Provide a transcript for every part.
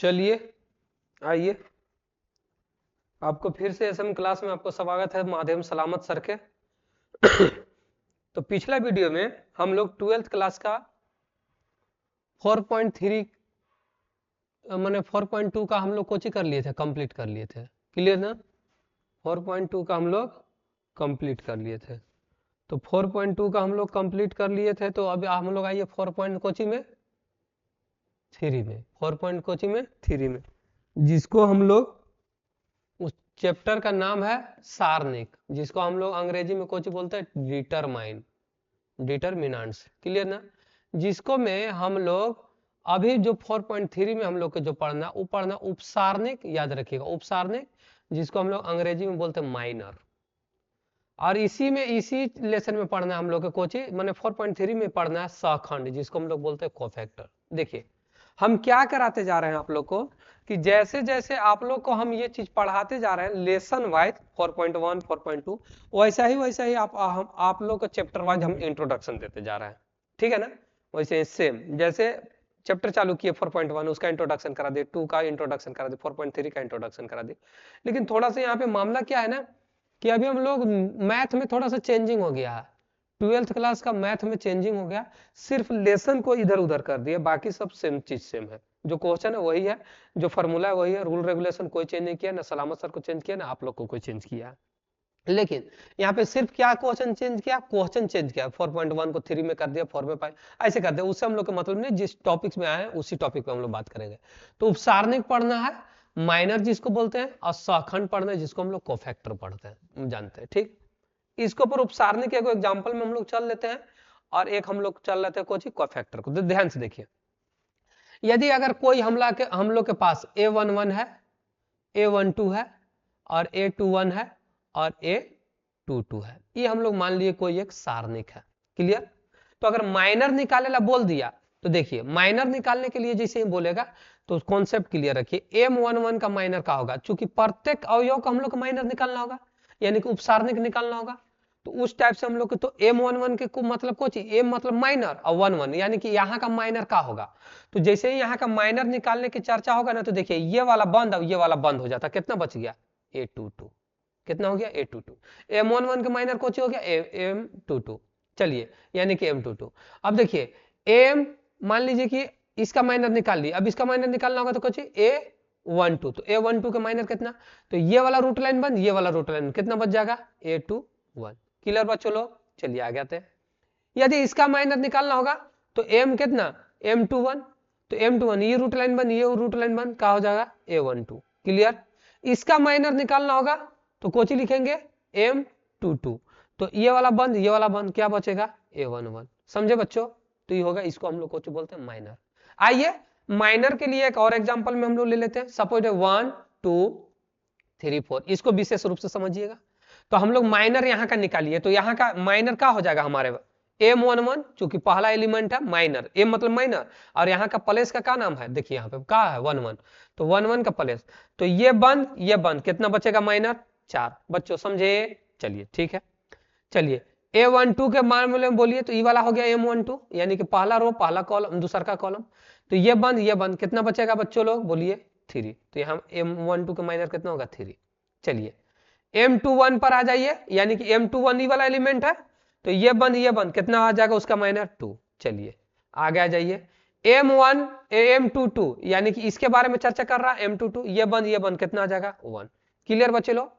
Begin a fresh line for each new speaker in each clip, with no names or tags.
चलिए आइए, आपको फिर से एसएम क्लास में आपको स्वागत है माध्यम सलामत सर के। तो पिछला वीडियो में हम लोग 12th क्लास का 4.3 मैंने 4.2 का हम लोग कोचिंग कर लिए थे, कंप्लीट कर लिए थे। क्लियर ना? 4.2 का हम लोग कंप्लीट कर लिए थे। तो 4.2 का हम लोग कंप्लीट कर लिए थे। तो अब हम लोग आइए 4 कोचिंग में 3 में, 4 कोचिंग में 3 में, जिसको हम लोग उस चैप्टर का नाम है सारनिक, जिसको हम लोग अंग्रेजी में कुछ बोलते हैं डिटरमाइन, डिटरमिनेंट्स। क्लियर ना? जिसको में हम लोग अभी जो 4.3 में हम लोग को जो पढ़ना वो पढ़ना उपसारनिक, याद रखिएगा उपसारनिक, जिसको हम लोग अंग्रेजी में बोलते हैं माइनर। और इसी में इसी लेसन में पढ़ना हम लोग को कोची मैंने 4.3 में पढ़ना है सहखंड, जिसको हम लोग बोलते हैं कोफैक्टर। देखिए हम क्या कराते जा रहे हैं आप लोग को कि जैसे जैसे आप लोग को हम ये चीज पढ़ाते जा रहे हैं लेसन वाइज 4.1 4.2, वैसा ही आप लोग को चैप्टर वाइज हम इंट्रोडक्शन देते जा रहे हैं। ठीक है ना? वैसे सेम जैसे चैप्टर चालू किए 4.1 उसका इंट्रोडक्शन करा दे, 2 का इंट्रोडक्शन करा दे, 4.3 का इंट्रोडक्शन करा दे। लेकिन थोड़ा सा यहाँ पे मामला क्या है ना कि अभी हम लोग मैथ में थोड़ा सा चेंजिंग हो गया है। 12th क्लास का मैथ में चेंजिंग हो गया, सिर्फ लेसन को इधर उधर कर दिया, बाकी सब सेम चीज सेम है। जो क्वेश्चन है वही है, जो फॉर्मूला है वही है, रूल रेगुलेशन कोई चेंज नहीं किया, ना सलामत सर को चेंज किया, ना आप लोग को कोई चेंज किया। लेकिन यहाँ पे सिर्फ क्या क्वेश्चन चेंज किया, क्वेश्चन चेंज किया। 4.1 को 3 में कर दिया, 4 में 5 ऐसे कर दिया। उससे हम लोग का मतलब नहीं, जिस टॉपिक्स में आए उसी टॉपिक पे हम लोग बात करेंगे। तो उपसारनिक पढ़ना है, माइनर जिसको बोलते हैं, और सहखंड पढ़ना है जिसको हम लोग कोफैक्टर पढ़ते हैं, जानते हैं। ठीक, इसके ऊपर उपसारनिक के एग्जाम्पल में हम लोग चल लेते हैं, और एक हम लोग चल लेते हैं कोची कोफैक्टर को। ध्यान से देखिए, यदि अगर कोई हम लोग के पास A11 है, A12 है, और A21 है, और A22 है, ये हम लोग मान लिए कोई एक सारनिक है। क्लियर? तो अगर माइनर निकाले ला बोल दिया तो देखिए माइनर निकालने के लिए जैसे ही बोलेगा तो कॉन्सेप्ट क्लियर रखिए। M11 का माइनर का होगा, चूंकि प्रत्येक अवयव का हम लोग को माइनर निकालना होगा, यानी कि उपसारनिक निकालना होगा। तो उस टाइप से हम लोग तो M11 के मतलब कुछ M मतलब माइनर और 11 यानी कि यहाँ का माइनर का होगा। तो जैसे ही यहाँ का माइनर निकालने की चर्चा होगा ना, तो देखिए ये वाला बंद और ये वाला बंद हो जाता, कितना बच गया? A22। कितना हो गया? A22। M11 का माइनर कुछ हो गया M22। चलिए, यानी कि M22। अब देखिए M मान लीजिए कि इसका माइनर निकाल लिया, अब इसका माइनर निकालना होगा तो कुछ A12। तो A12 का माइनर कितना? तो ये वाला रूट लाइन बंद, ये वाला रूट लाइन कितना बच जाएगा? A21। क्लियर बात? चलो चलिए आ गया थे। यदि इसका माइनर निकालना होगा तो M कितना? M21। तो M21 ये रूट लाइन बंद, ये रूट लाइन बंद, क्या हो जाएगा? A12। क्लियर? इसका माइनर निकालना होगा तो कोची लिखेंगे M22। तो ये वाला बंद, ये वाला बंद, क्या बचेगा? A11। समझे बच्चों? तो ये होगा, इसको हम लोग कोची बोलते हैं माइनर। आइए माइनर के लिए एक और एग्जांपल में हम लोग ले लेते हैं। सपोज 1 2 3 4, इसको विशेष रूप से समझिएगा। तो हम लोग माइनर यहाँ का निकालिए, तो यहाँ का माइनर क्या हो जाएगा हमारे? M11, चूंकि पहला एलिमेंट है माइनर, M मतलब माइनर, और यहाँ का प्लेस का क्या नाम है? देखिए यहाँ पे क्या है? 11। तो 11 का प्लेस, तो ये बंद, कितना बचेगा? माइनर 4। बच्चों समझे? चलिए ठीक है। चलिए A12 के मामले में बोलिए, तो ये वाला हो गया M12, यानी कि पहला रो पहला कॉलम दूसरा का कॉलम। तो ये बंद, कितना बचेगा बच्चों लोग? बोलिए 3। तो यहाँ M12 का माइनर कितना होगा? 3। चलिए M21 पर आ जाइए, यानी कि M21 ही वाला एलिमेंट है, तो ये बंद, कितना आ जाएगा उसका? माइनर 2। चलिए आगे आ जाइए, M22 यानी कि इसके बारे में चर्चा कर रहा है M22, ये बंद, कितना आ जाएगा? 1। क्लियर बच्चे लोग?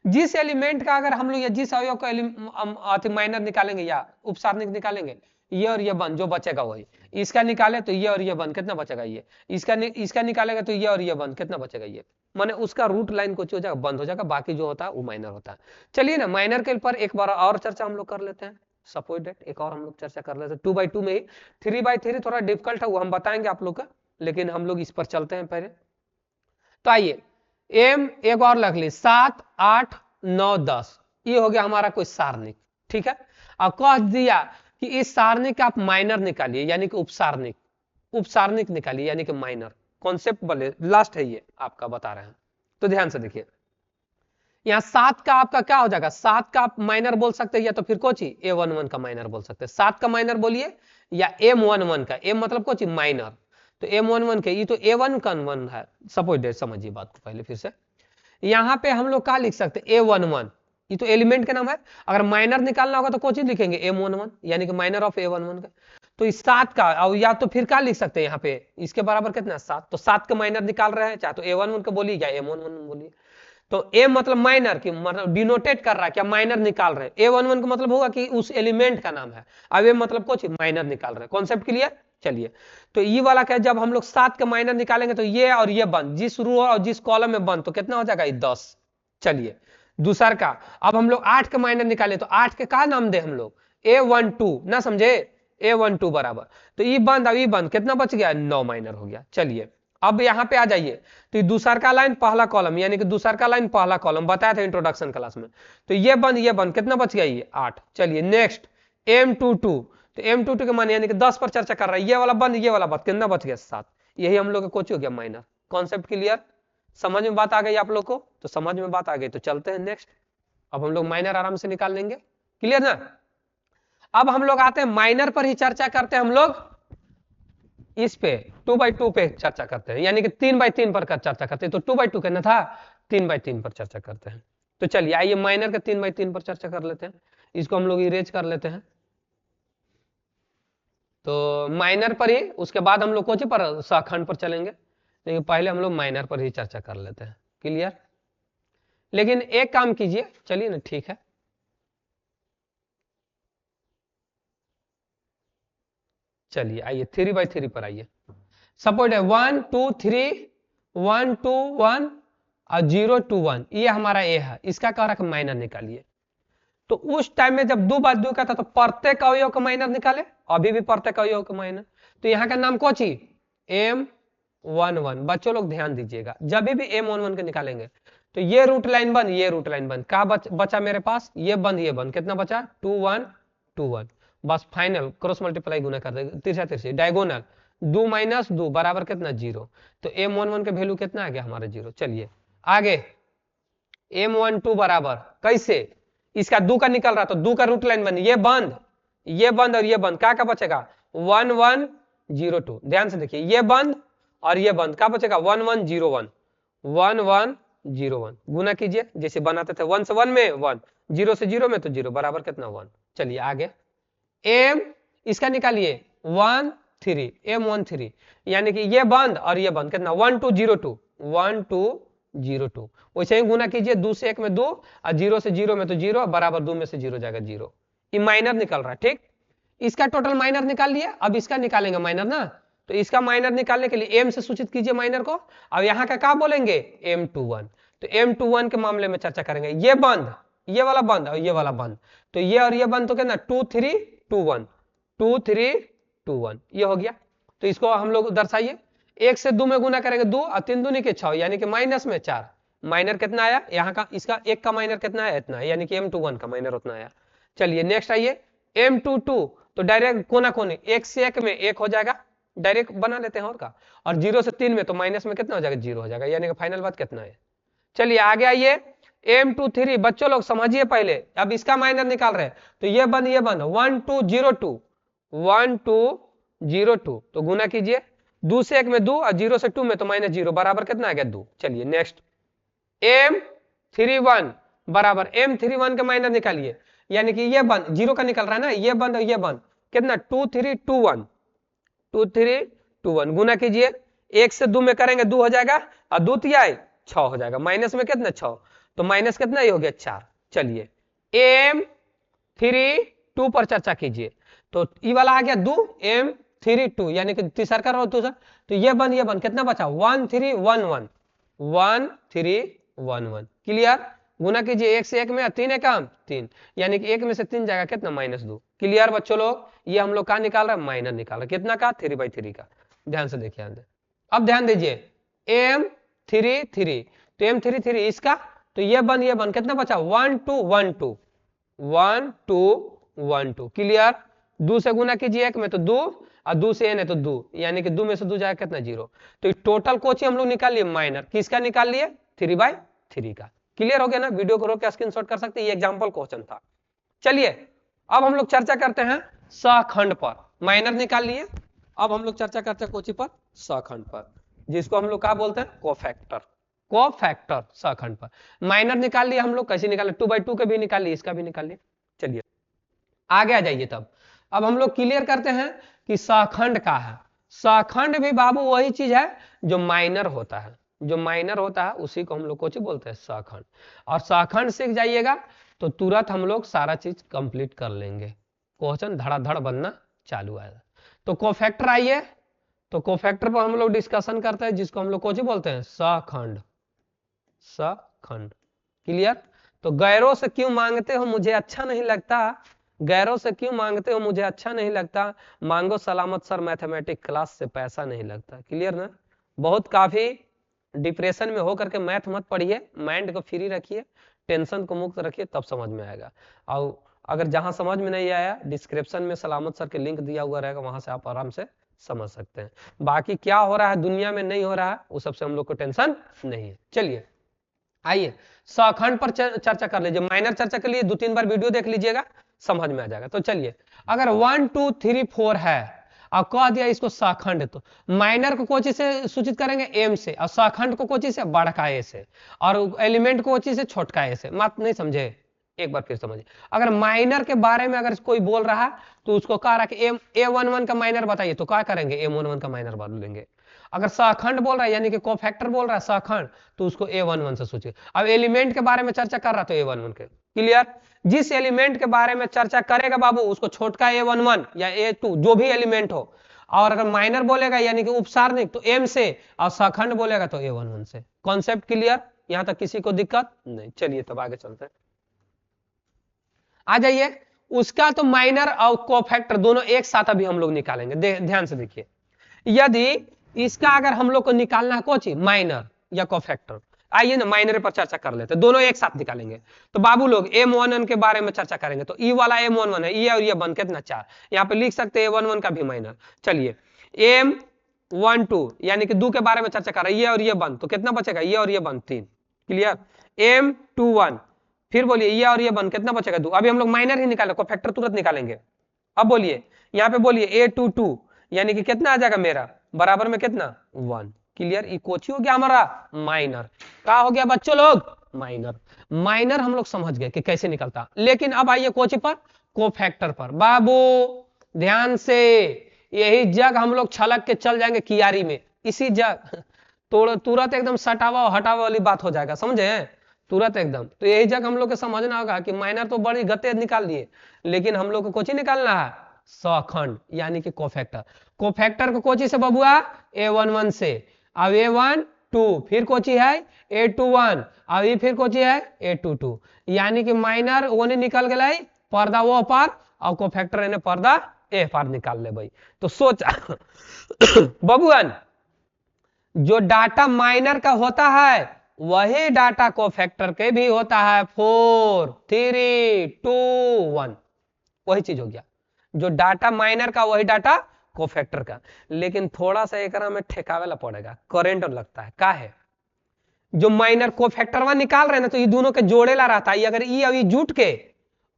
जिस एलिमेंट का अगर हम लोग या जिस अवयव का माइनर निकालेंगे या उपसारनिक निकालेंगे, ये और ये बंद, जो बचेगा वही। इसका निकाले तो ये और ये बंद, कितना बचेगा? ये। इसका निकालेगा तो ये और ये बंद, कितना बचेगा? ये। माने उसका रूट लाइन कुछ हो जाएगा, बंद हो जाएगा, बाकी जो होता है वो माइनर होता है। चलिए ना, माइनर के ऊपर एक बार और चर्चा हम लोग कर लेते हैं। सपोज दैट एक और हम लोग चर्चा कर लेते हैं 2x2 में ही। 3x3 थोड़ा डिफिकल्ट है, वो हम बताएंगे आप लोग का, लेकिन हम लोग इस पर चलते हैं पहले। तो आइए M एक और रख ली, 7 8 9 10, ये हो गया हमारा कोई सारनिक। ठीक है, अब कह दिया कि इस सारनिक का आप माइनर निकालिए, यानी कि उपसारनिक निकालिए, यानी कि माइनर। कॉन्सेप्ट बोले लास्ट है, ये आपका बता रहे हैं। तो ध्यान से देखिए, यहाँ 7 का आपका क्या हो जाएगा? 7 का आप माइनर बोल सकते हैं, या तो फिर कोची A11 का माइनर बोल सकते हैं। 7 का माइनर बोलिए, या M11 का, M मतलब कोची? माइनर। तो M11 के ये तो A1 का 1 है, सपोज डेट, समझिए बात को पहले फिर से। यहाँ पे हम लोग क्या लिख सकते हैं, A11, ये तो एलिमेंट का नाम है। अगर माइनर निकालना होगा तो कौन चीज लिखेंगे, M11, यानी कि माइनर ऑफ A11 का। तो इस 7 का, और या तो फिर क्या लिख सकते हैं यहाँ पे, इसके बराबर कितना 7, तो 7 का माइनर निकाल रहे हैं, चाहे तो A11 का बोलिए या M11 बोलिए। तो A मतलब माइनर की, मतलब डिनोटेट कर रहा है क्या, माइनर निकाल रहे हैं। A11 का मतलब होगा कि उस एलिमेंट का नाम है, अब ये मतलब कुछ माइनर निकाल रहे हैं। कॉन्सेप्ट क्लियर, चलिए। तो ये वाला क्या, जब हम लोग 7 का माइनर निकालेंगे तो ये और ये बंद, जिस रो और जिस कॉलम में बंद, तो कितना हो जाएगा, 10। चलिए दूसर का, अब हम लोग 8 का माइनर निकाले तो 8 के का नाम दे हम लोग, A12, ना समझे, A12 बराबर, तो ये बंद, अब ये बंद, कितना बच गया, 9 माइनर हो गया। चलिए अब यहाँ पे आ जाइए, तो दूसर का लाइन पहला कॉलम, यानी कि दूसर का लाइन पहला कॉलम बताया था इंट्रोडक्शन क्लास में, तो ये बंद, कितना बच गया, ये 8। चलिए नेक्स्ट M22, तो M22 के मान यानी कि 10 पर चर्चा कर रहा है, ये वाला बंद, ये वाला बंद, कितना बच गया, 7। यही हम लोग का कोच हो गया माइनर। कॉन्सेप्ट क्लियर, समझ में बात आ गई आप लोग को, तो समझ में बात आ गई तो चलते हैं नेक्स्ट। अब हम लोग माइनर आराम से निकाल लेंगे, क्लियर ना। अब हम लोग आते हैं माइनर पर ही चर्चा करते हैं हम लोग, इस पे 2/2 पे चर्चा करते हैं, यानी कि 3/3 पर चर्चा करते हैं। तो 2/2 कहना था, 3/3 पर चर्चा करते हैं। तो चलिए आइए माइनर के 3/3 पर चर्चा कर लेते हैं, इसको हम लोग इरेज कर लेते हैं। तो माइनर पर ही, उसके बाद हम लोग कोची पर, सहखंड पर चलेंगे, लेकिन पहले हम लोग माइनर पर ही चर्चा कर लेते हैं, क्लियर। लेकिन एक काम कीजिए, चलिए ना, ठीक है, चलिए आइए 3/3 पर आइए। सपोज है 1 2 3, 1 2 1 और 0 2 1, ये हमारा ए है, इसका कह रहा है माइनर निकालिए। तो उस टाइम में जब 2/2 का था तो प्रत्येक अवयव का माइनर निकाले, अभी भी प्रत्येक अवयव का माइनर। तो यहाँ का नाम कौन सी, M11। बच्चों लोग ध्यान दीजिएगा, जब भी M11 के निकालेंगे तो ये रूट लाइन बंद, ये रूट लाइन बंद, क्या बचा मेरे पास, ये बंद, ये बंद, कितना बचा, 2 1 2 1, बस फाइनल क्रॉस मल्टीप्लाई गुना कर देंगे, तिरछा तिरछी डायगोनल, 2 - 2 बराबर कितना, 0। तो M11 का वैल्यू कितना आ गया हमारा, 0। चलिए आगे, M12 बराबर कैसे, इसका 2 का निकल रहा तो 2 का रूट लाइन बंद, ये बंद, ये बंद और ये बंद, क्या बचेगा, 1 1 0 2। ध्यान से देखिए, ये बंद और ये बंद, क्या बचेगा, 1 1 0 1, 1 1 0 1। गुना कीजिए, जैसे बनाते थे 1 से 1 में 1, 0 से 0 में तो 0, बराबर कितना, 1। चलिए आगे, M इसका निकालिए 1 3, M13, यानी कि ये बंद और ये बंद, कितना, 1 2 0 2, 1 2 0 2। वैसे ही गुना कीजिए, 2 से 1 में 2 और 0 से 0 में तो 0, बराबर 2 में से 0 जाएगा 0। ये माइनर निकल रहा है, ठीक। इसका टोटल माइनर निकाल लिया, अब इसका निकालेंगे माइनर ना। तो इसका माइनर निकालने के लिए M से सूचित कीजिए माइनर को। अब यहाँ का क्या बोलेंगे, M21। तो M21 के मामले में चर्चा करेंगे, ये बंद, ये वाला बंद और ये वाला बंद, तो ये और ये बंद, तो कितना, 2 3 2 1, 2 3 2 1, ये हो गया। तो इसको हम लोग दर्शाइए, 1 से 2 में गुना करेंगे 2 और 3 दूनी के 6, यानी कि माइनस में 4। माइनर कितना आया यहाँ का, इसका एक का माइनर कितना है, इतना है, यानी कि M21 का माइनर उतना आया। चलिए नेक्स्ट आइए, M22, तो डायरेक्ट कोना कोने, 1 से 1 में 1 हो जाएगा, डायरेक्ट बना लेते हैं और का, और 0 से 3 में तो माइनस में कितना हो जाएगा, 0 हो जाएगा, यानी कि फाइनल बात कितना है। चलिए आगे आइए, M23, बच्चों लोग समझिए पहले, अब इसका माइनर निकाल रहे हैं, तो ये बंद 1 2 0 2, 1 2 0 2, तो गुना कीजिए, 2 से 1 में 2 और 0 से 2 में तो -0, बराबर कितना आ गया, 2। चलिए नेक्स्ट, M31 बराबर, M31 का माइनर निकालिए, यानी कि ये बंद 0 का निकल रहा है ना, ये बंद और ये बंद, कितना, 2 3 2 1, 2 3 2 1, गुना कीजिए, 1 से 2 में करेंगे 2 हो जाएगा और 2 तिया 6 हो जाएगा, माइनस में कितना, 6, तो माइनस कितना, ये हो गया 4। चलिए M32 पर चर्चा कीजिए, तो ये वाला आ गया 2, M32, यानी कि तीसरा का रो दूसरा, तो ये बंद कितना बचा, 1 3 1 1, 1 3 1 1, क्लियर। गुना कीजिए, 1 से 1 में 3 है काम 3, यानी कि 1 में से 3 जाएगा कितना, -2। क्लियर बच्चों लोग, ये हम लोग का निकाल रहे हैं, माइनर निकाल रहे हैं, कितना का, 3/3 का। ध्यान से देखिए, अब ध्यान दीजिए, M33, तो M33 इसका, तो ये बंद कितना बचा, 1 2 1 2, 1 2 1 2, क्लियर। 2 से गुना कीजिए 1 में तो 2 और 2 से n है तो 2, यानी कि 2 में से 2 जाएगा कितना, 0। तो टोटल कोची हम लोग निकाल लिए माइनर, किसका निकाल लिए, 3/3 का। क्लियर हो गया ना, वीडियो को रोक के स्क्रीनशॉट कर सकते हैं, ये एग्जांपल क्वेश्चन था। चलिए अब हम लोग चर्चा करते हैं सहखंड पर, माइनर निकाल लिए, अब हम लोग चर्चा करते हैं कोची पर, सखंड पर, जिसको हम लोग क्या बोलते हैं, कोफैक्टर। कोफैक्टर सखंड पर माइनर निकाल लिया हम लोग, कैसे निकाले, 2/2 के भी निकाल लिए, इसका भी निकाल लिया। चलिए आगे आ जाइए। तब अब हम लोग क्लियर करते हैं कि सखंड का है। सखंड भी बाबू वही चीज है जो माइनर होता है, जो माइनर होता है उसी को हम लोग कोची बोलते हैं, सखंड। और सखंड सीख जाइएगा तो तुरंत हम लोग सारा चीज कंप्लीट कर लेंगे, क्वेश्चन धड़ाधड़ बनना चालू आएगा। तो कोफैक्टर आइए, तो कोफैक्टर पर हम लोग डिस्कशन करते हैं, जिसको हम लोग कोची बोलते हैं, सखंड। सखंड क्लियर। तो गैरों से क्यों मांगते हो मुझे अच्छा नहीं लगता, गैरों से क्यों मांगते हो मुझे अच्छा नहीं लगता, मांगो सलामत सर मैथमेटिक क्लास से पैसा नहीं लगता। क्लियर ना। बहुत काफी डिप्रेशन में होकर के मैथ मत पढ़िए, माइंड को फ्री रखिए, टेंशन को मुक्त रखिए, तब समझ में आएगा। और अगर जहां समझ में नहीं आया, डिस्क्रिप्शन में सलामत सर के लिंक दिया हुआ रहेगा, वहां से आप आराम से समझ सकते हैं। बाकी क्या हो रहा है दुनिया में नहीं हो रहा है, उस सबसे हम लोग को टेंशन नहीं है। चलिए आइए सखंड पर चर्चा कर लीजिए। माइनर चर्चा के लिए 2-3 बार वीडियो देख लीजिएगा, समझ में आ जाएगा। तो चलिए, अगर 1 2 3 4 है और कह दिया इसको सखंड, तो माइनर को कोची से सूचित करेंगे, एम से, और सखंड को कोची से, बड़का ए से, और एलिमेंट को कोची से, छोटका ए से। मत नहीं समझे, एक बार फिर समझिए। अगर माइनर के बारे में अगर कोई बोल रहा है तो उसको कह रहा है कि A11 का माइनर बताइए, तो क्या करेंगे, M11 का माइनर बोलेंगे। अगर सखंड बोल रहा है यानी कि कोफैक्टर बोल रहा है सखंड, तो उसको A11 से सोचिए। अब एलिमेंट के बारे में चर्चा कर रहा तो A11 के। क्लियर। जिस एलिमेंट के बारे में चर्चा करेगा बाबू उसको छोटका A11 या A2 जो भी एलिमेंट हो, और अगर माइनर बोलेगा यानी कि उपसारणिक तो M से, और सखंड बोलेगा तो A11 से। कॉन्सेप्ट क्लियर, यहां तक किसी को दिक्कत नहीं। चलिए तब आगे चलते हैं, आ जाइए। उसका तो माइनर और कोफैक्टर दोनों एक साथ अभी हम लोग निकालेंगे, ध्यान से देखिए। यदि इसका अगर हम लोग को निकालना है कोची, माइनर या कोफैक्टर, आइए ना माइनर पर चर्चा कर लेते हैं, दोनों एक साथ निकालेंगे। तो बाबू लोग M11 के बारे में चर्चा करेंगे, तो ई वाला M11 है, ई और ये बन कितना 4, यहाँ पे लिख सकते हैं A11 का भी माइनर। चलिए M12 यानी कि 2 के बारे में चर्चा कर रहे हैं, ये और ये बन, तो कितना बचेगा, ये और ये बन 3। क्लियर। M21 फिर बोलिए, ये और ये बन कितना बचेगा 2। अभी हम लोग माइनर ही निकाले, कोफैक्टर तुरंत निकालेंगे। अब बोलिए, यहाँ पे बोलिए A22 यानी कि कितना आ जाएगा मेरा, बराबर में कितना 1। क्लियर। ये कोची हो गया हमारा, माइनर। क्या हो गया बच्चों लोग, माइनर। माइनर हम लोग समझ गए कि कैसे निकलता। लेकिन अब आइए कोची पर, कोफैक्टर पर। बाबू ध्यान से, यही जग हम लोग छलक के चल जाएंगे कियारी में, इसी जग तुरंत एकदम सटावा हटावा वाली बात हो जाएगा, समझे तुरंत एकदम। तो यही जगह हम लोग को समझना होगा कि माइनर तो बड़ी गते निकाल दिए, लेकिन हम लोग को कोची निकालना है, सखंड यानी कि कोफैक्टर। कोफैक्टर को कोची से बबुआ, A11 से। अब A12 फिर कोची है A21, अब ये फिर कोची है A22, यानी कि माइनर ओने निकल गए पर्दा वो पार, और कोफैक्टर ने पर्दा ए पार निकाल ले भाई। तो सोचा बबुआन, जो डाटा माइनर का होता है वही डाटा कोफैक्टर के भी होता है। 4 3 2 1 वही चीज हो गया, जो डाटा माइनर का वही डाटा कोफैक्टर का। लेकिन थोड़ा सा एक में ठेकावेला पड़ेगा, करेंट लगता है। का है, जो माइनर कोफैक्टर निकाल रहे हैं ना, तो ये दोनों के जोड़ेला रहता है। अगर ये अभी जुट के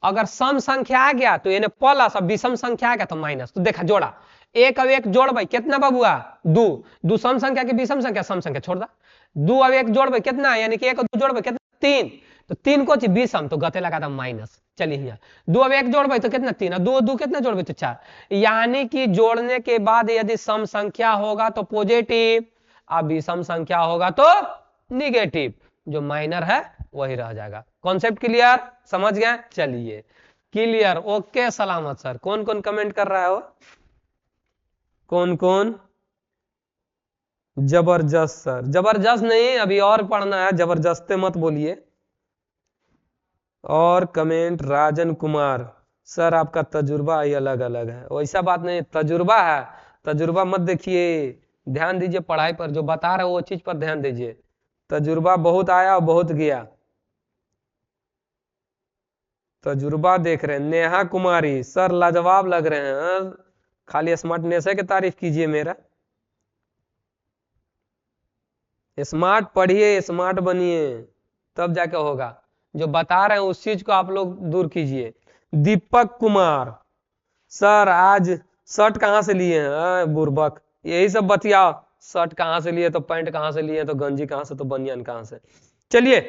अगर सम संख्या आ गया तो ये प्लस, और विषम संख्या आ गया तो माइनस। तो देखा जोड़ा, एक अब एक जोड़ भाई कितना बबुआ 2 सम संख्या की विषम संख्या, सम संख्या छोड़ दा। 2 अब एक जोड़ भाई कितना, यानी कि 1 और 2 जोड़ भाई कितना 3, तो 3 को विषम, तो गते लगा था माइनस। चलिए यहाँ 2 अब एक जोड़ भाई तो कितना 3, और 2 2 कितना जोड़ भाई तो 4। यानी कि जोड़ने के बाद यदि सम संख्या होगा तो पॉजिटिव, अब विषम संख्या होगा तो निगेटिव, जो माइनर है वही रह जाएगा। कॉन्सेप्ट क्लियर, समझ गए। चलिए क्लियर, ओके सलामत सर। कौन कौन कमेंट कर रहा है वो, कौन कौन, जबरदस्त सर। जबरदस्त नहीं, अभी और पढ़ना है, जबरदस्ती मत बोलिए। और कमेंट राजन कुमार, सर आपका तजुर्बा ही अलग अलग है। वैसा बात नहीं, तजुर्बा है, तजुर्बा मत देखिए, ध्यान दीजिए पढ़ाई पर, जो बता रहे वो चीज पर ध्यान दीजिए। तजुर्बा बहुत आया और बहुत गया, तजुर्बा देख रहे हैं। नेहा कुमारी, सर लाजवाब लग रहे हैं, खाली स्मार्टनेस की तारीफ कीजिए मेरा। स्मार्ट पढ़िए, स्मार्ट बनिए, तब जाके होगा। जो बता रहे हैं उस चीज को आप लोग दूर कीजिए। दीपक कुमार, सर आज शर्ट कहाँ से लिए हैं बुर्बक, यही सब बतियाओ। शर्ट कहाँ से लिए तो पैंट कहाँ से लिए तो गंजी कहाँ से तो बनियान कहाँ से। चलिए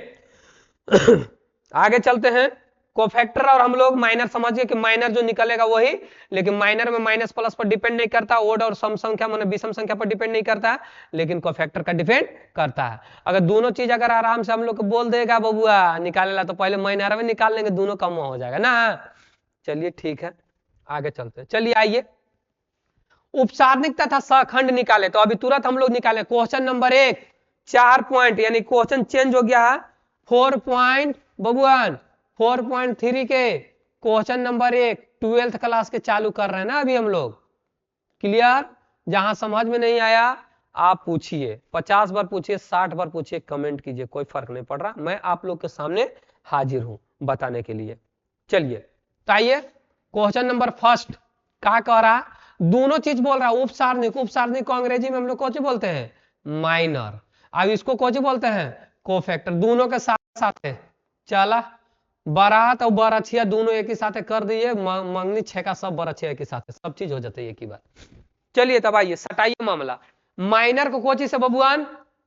आगे चलते हैं। कोफैक्टर और हम लोग माइनर समझिए कि माइनर जो निकलेगा वही, लेकिन माइनर में माइनस प्लस पर डिपेंड नहीं करता, ओड और सम संख्या माने विषम संख्या पर डिपेंड नहीं करता, लेकिन कोफैक्टर का डिपेंड करता है। अगर दोनों चीज अगर आराम से हम लोग को बोल देगा बबुआ निकालेला, तो पहले माइनर में निकाल लेंगे, दोनों कम हो जाएगा ना। चलिए ठीक है आगे चलते हैं। चलिए आइए उपसारणिक तथा सखंड निकाले, तो अभी तुरंत हम लोग निकाले। क्वेश्चन नंबर 1 4 पॉइंट, यानी क्वेश्चन चेंज हो गया है 4 पॉइंट बबुआन 4.3 के क्वेश्चन नंबर 1 12th क्लास के चालू कर रहे हैं ना अभी हम लोग। क्लियर? जहां समझ में नहीं आया आप पूछिए, 50 बार पूछिए, 60 बार पूछिए, कमेंट कीजिए, कोई फर्क नहीं पड़ रहा, मैं आप लोग के सामने हाजिर हूं बताने के लिए। चलिए तो आइए क्वेश्चन नंबर फर्स्ट क्या कह रहा, दोनों चीज बोल रहा है। उपसारणिक, उपसारणिक को अंग्रेजी में हम लोग कौन बोलते हैं माइनर, अब इसको कौन बोलते हैं कोफैक्टर, दोनों के साथ साथ है। चला बारात और बरछिया दोनों एक ही साथ कर दिए, मंगनी छेका सब बरछिया एक ही साथ, सब चीज हो जाते है एक ही बार। चलिए तब आइए सटाइए मामला। माइनर को कोची से बबुआन,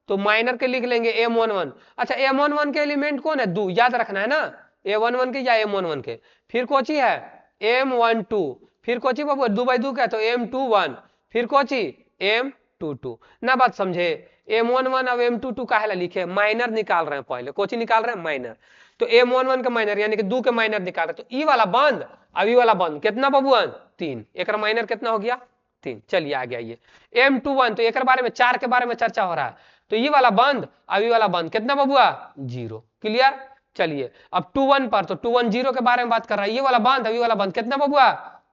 तो माइनर के लिख लेंगे M11। अच्छा M11 के एलिमेंट कौन है, दो, याद रखना है ना, A11 के या M11 के। फिर कोची है M12, फिर कोची बबुआ 2/2 का तो M21, फिर कोची M22 ना, बात समझे। M11 अब M22 का है लिखे, माइनर निकाल रहे हैं पहले, कोची निकाल रहे हैं माइनर, तो M11 का माइनर यानी कि 2 के माइनर निकाल रहे, तो ई वाला बंद अब ई वाला बंद, कितना बबुआन 3, एक माइनर कितना हो गया 3। चलिए आगे आइए M21, तो एक बारे में 4 के बारे में चर्चा हो रहा है, तो ये वाला बंद अब ये वाला बंद, कितना बबुआ 0। क्लियर? चलिए अब 21 पर, तो 21 के बारे में बात कर रहा है, ये वाला बंद अब ये वाला बंद, कितना बबुआ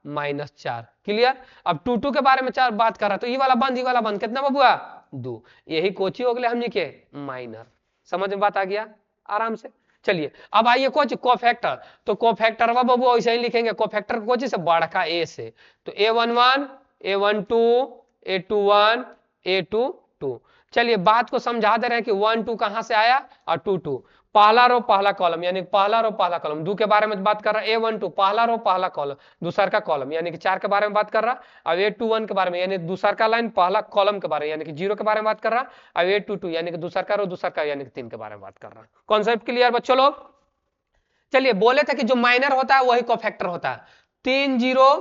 -4। क्लियर? अब 22 के बारे में बात कर रहा है, तो ये वाला बंद ये वाला बंद, कितना बबुआ 2। यही कोची हो गया हमने के माइनर। समझ में बात आ गया आराम से। चलिए अब आइए कोची कोफैक्टर, तो कोफैक्टर बबुआ वैसे ही लिखेंगे, कोफैक्टर कोची से बड़का ए से, तो A11 A12 A21 A22। चलिए बात को समझा दे रहे हैं कि 1 2 कहां से आया और 2 2, पहला रो पहला कॉलम, यानी पहला रो पहला कॉलम। 2 के बारे में बात कर रहा है A12 पहला रो पहला कॉलम, दूसरा का कॉलम, यानी कि 4 के बारे में बात कर रहा। अब A21 के बारे में यानी दूसरा का लाइन पहला कॉलम के बारे में, यानी कि 0 के बारे में बात कर रहा। अब A22 यानी कि दूसरा का रो दूसरा का यानी कि 3 के बारे में बात कर रहा। कॉन्सेप्ट क्लियर बच्चों लोग? चलिए बोले थे कि जो माइनर होता है वही कोफैक्टर होता है। 3 0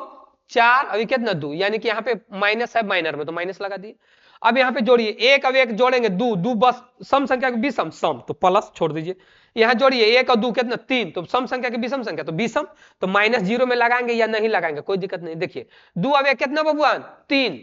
4 अभी कितना 2, यानी कि यहाँ पे माइनस है माइनर में तो माइनस लगा दिए। अब यहाँ पे जोड़िए एक, अब एक जोड़ेंगे 2 2 बस सम संख्या के विषम सम, तो प्लस छोड़ दीजिए। यहाँ जोड़िए 1 और 2 कितना 3, तो सम संख्या के विषम संख्या तो विषम, तो -0 में लगाएंगे या नहीं लगाएंगे कोई दिक्कत नहीं। देखिए 2 अब एक कितना बबुआ 3,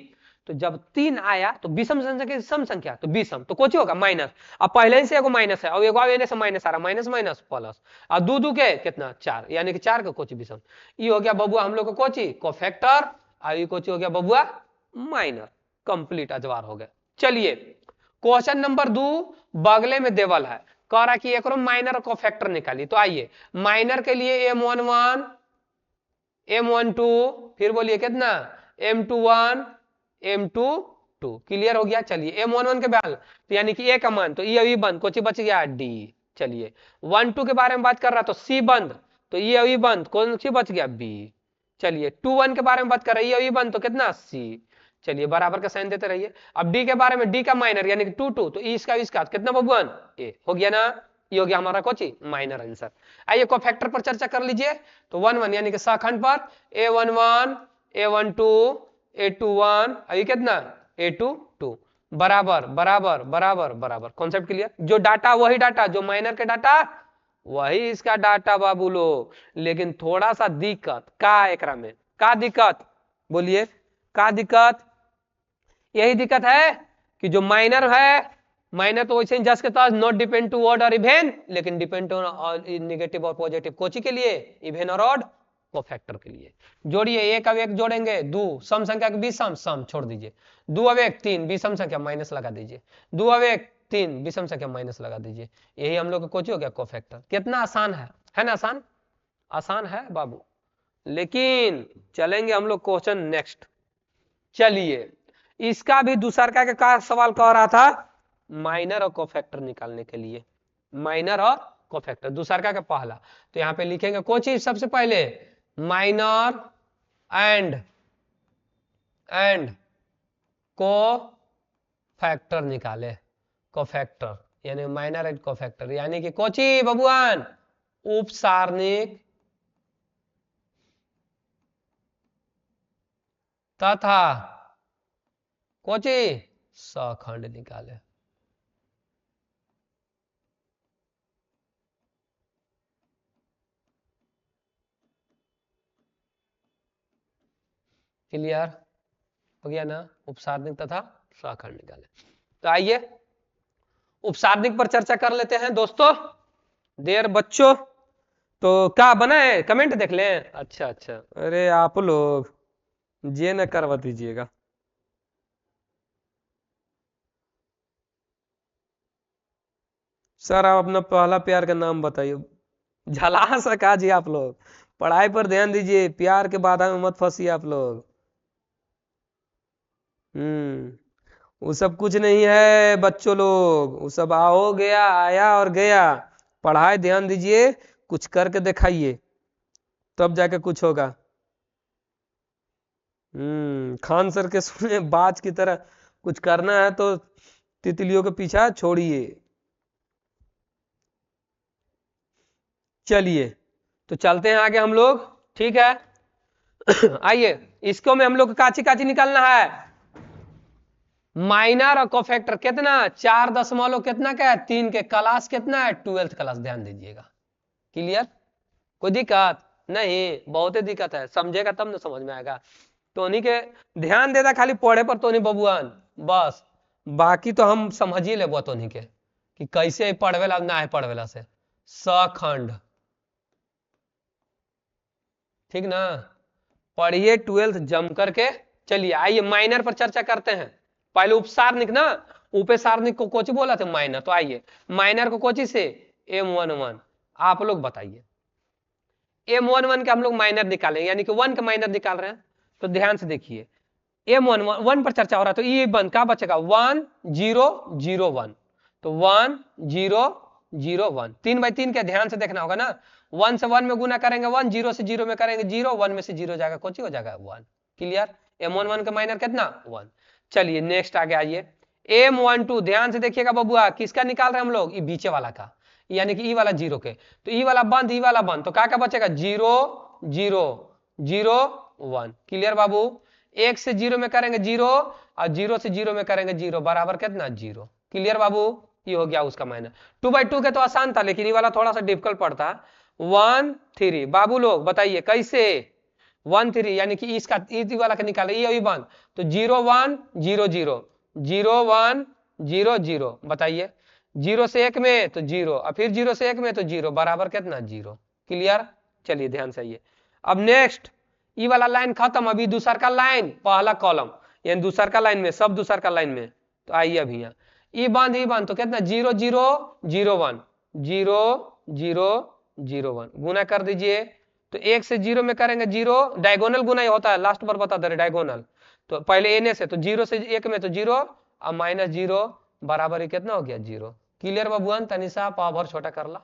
तो जब 3 आया तो विषम संख्या की सम संख्या तो विषम, तो कुछ होगा माइनस। अब पहले ही से एगो माइनस है और एगो आगे से माइनस आ रहा, माइनस माइनस प्लस, और 2 2 के कितना 4, यानी कि 4 का कोची विषम। ये हो गया बबुआ हम लोग को कोची कोफैक्टर, और ये कोची हो गया बबुआ माइनर। कंप्लीट अजवार हो गया। चलिए क्वेश्चन नंबर 2 बगले में देवल है, कह रहा कि एक माइनर और कोफैक्टर निकाली। तो आइए माइनर के लिए M11 M12, फिर बोलिए कितना M21 M22। क्लियर हो गया? चलिए M11 के बयान तो यानी कि ए का मान, तो ये अभी बंद, कोची बच गया डी। चलिए 1 2 के बारे में बात कर रहा तो सी बंद, तो ये अभी बंद, कौन सी बच गया बी। चलिए 2 1 के बारे में बात कर रहा है, ये अभी बंद, तो कितना सी। चलिए बराबर का साइन देते रहिए। अब डी के बारे में, डी का माइनर यानी कि 2 2, तो इसका कितना बबुआन ए हो गया ना, ये हो गया हमारा कोची माइनर आंसर। आइए कोफैक्टर पर चर्चा कर लीजिए, तो 1 1 यानी कि सखंड पर A11 A12 A21 अभी कितना A22 बराबर बराबर बराबर बराबर। Concept clear? जो डाटा वही डाटा, जो माइनर के डाटा वही इसका डाटा बाबू लो, लेकिन थोड़ा सा दिक्कत का एकरा में, का दिक्कत बोलिए, का दिक्कत? यही दिक्कत है कि जो माइनर है, माइनर तो वैसे जस्ट के तहत नॉट डिपेंड टू ऑड और इवेन, लेकिन डिपेंड ऑन नेगेटिव और पॉजिटिव। कोची के लिए इवेन और ऑड, कोफैक्टर के लिए। जोड़िए एक अब एक जोड़ेंगे 2, सम संख्या के विषम सम छोड़ दीजिए, 2 अब एक 3 विषम संख्या माइनस लगा दीजिए, 2 अब एक 3 विषम संख्या माइनस लगा दीजिए। यही हम लोग का कोची हो गया कोफैक्टर। कितना आसान है ना? आसान आसान है बाबू, लेकिन चलेंगे हम लोग क्वेश्चन नेक्स्ट। चलिए इसका भी दूसरा का सवाल कह रहा था, माइनर और कोफैक्टर निकालने के लिए, माइनर और कोफैक्टर दूसरा का पहला, तो यहां पे लिखेंगे कोई चीज सबसे पहले माइनर एंड एंड को फैक्टर निकाले, कोफैक्टर यानी माइनर एंड कोफैक्टर, यानी कि कोची बबुआन उपसारणिक तथा कोची सखंड निकाले। क्लियर हो गया ना, उपसारणिक तथा सखंड निकाले। तो आइए उपसारणिक पर चर्चा कर लेते हैं दोस्तों। देर बच्चों, तो क्या बना है कमेंट देख लें। अच्छा अच्छा, अरे आप लोग ये न करवा दीजिएगा। सर आप अपना पहला प्यार का नाम बताइए। झला सका जी, आप लोग पढ़ाई पर ध्यान दीजिए, प्यार के बाधा में मत फंसिए आप लोग। वो सब कुछ नहीं है बच्चों लोग, वो सब आओ गया, आया और गया। पढ़ाई ध्यान दीजिए, कुछ करके दिखाइए तब जाके कुछ होगा। खान सर के सुने बाज की तरह कुछ करना है तो तितलियों के पीछा छोड़िए। चलिए तो चलते हैं आगे हम लोग, ठीक है। आइए इसको में हम लोग काची काची निकालना है, माइनर और कोफैक्टर कितना 4 कितना का है 3 के क्लास कितना है 12th क्लास, ध्यान दीजिएगा। क्लियर, कोई दिक्कत नहीं, बहुत ही दिक्कत है, समझेगा तब ना समझ में आएगा। तो उन्हीं के ध्यान देता खाली पढ़े पर, तो नहीं बबुआन बस, बाकी तो हम समझ ही ले तो नहीं के कि कैसे पढ़वेला ना है पढ़वेला से सखंड, ठीक ना। पढ़िए 12th जम करके। चलिए आइए माइनर पर चर्चा करते हैं। पहले उपसारणिक ना, उपसारणिक को कोची बोला थे माइनर, तो आइए माइनर को कोची से M11, आप लोग बताइए। M11 के हम लोग माइनर निकालेंगे, यानी कि 1 का माइनर निकाल रहे हैं, तो ध्यान से देखिए M11 पर चर्चा हो रहा है, तो ये बन क्या बचेगा 1 0 0 1, तो 1 0 0 1, 3 बाई 3 के ध्यान से देखना होगा ना। 1 से 1 में गुना करेंगे 1, 0 से 0 में करेंगे 0, 1 में से 0 जाएगा कोची हो जाएगा 1। क्लियर, M11 का माइनर कितना 1। चलिए नेक्स्ट आगे आइए M12, ध्यान से देखिएगा बबुआ, किसका निकाल रहे हैं हम लोग, ये बीचे वाला का, यानी कि ई वाला 0 के, तो ई वाला बंद ई वाला बंद, तो क्या बचेगा 0 0 0 1। क्लियर बाबू, 1 से 0 में करेंगे 0 और 0 से 0 में करेंगे 0, बराबर कितना 0। क्लियर बाबू, ये हो गया उसका माइनर। 2 बाई 2 के तो आसान था, लेकिन ये वाला थोड़ा सा डिफिकल्ट पड़ता। 1 3, बाबू लोग बताइए कैसे 1 3, यानी कि इसका ई वाला का निकाले, ये अभी बंद, तो 0 1 0 0 0 1 0 0, बताइए 0 से 1 में तो 0 और फिर 0 से 1 में तो 0, बराबर कितना 0। क्लियर, चलिए ध्यान से आइए। अब नेक्स्ट ई वाला लाइन खत्म, अभी दूसर का लाइन पहला कॉलम, यानी दूसर का लाइन में सब दूसर का लाइन में, तो आइए अभी यहाँ ई बांध तो कितना 0 0 0 1 0 0 0 1, गुना कर दीजिए, तो 1 से 0 में करेंगे 0, डायगोनल गुना ही होता है, लास्ट पर बता दे रहे डायगोनल, तो पहले एने से, तो 0 से 1 में तो 0 और -0 बराबर ही कितना हो गया 0। क्लियर बाबुआन, तनिषा पावर छोटा कर ला,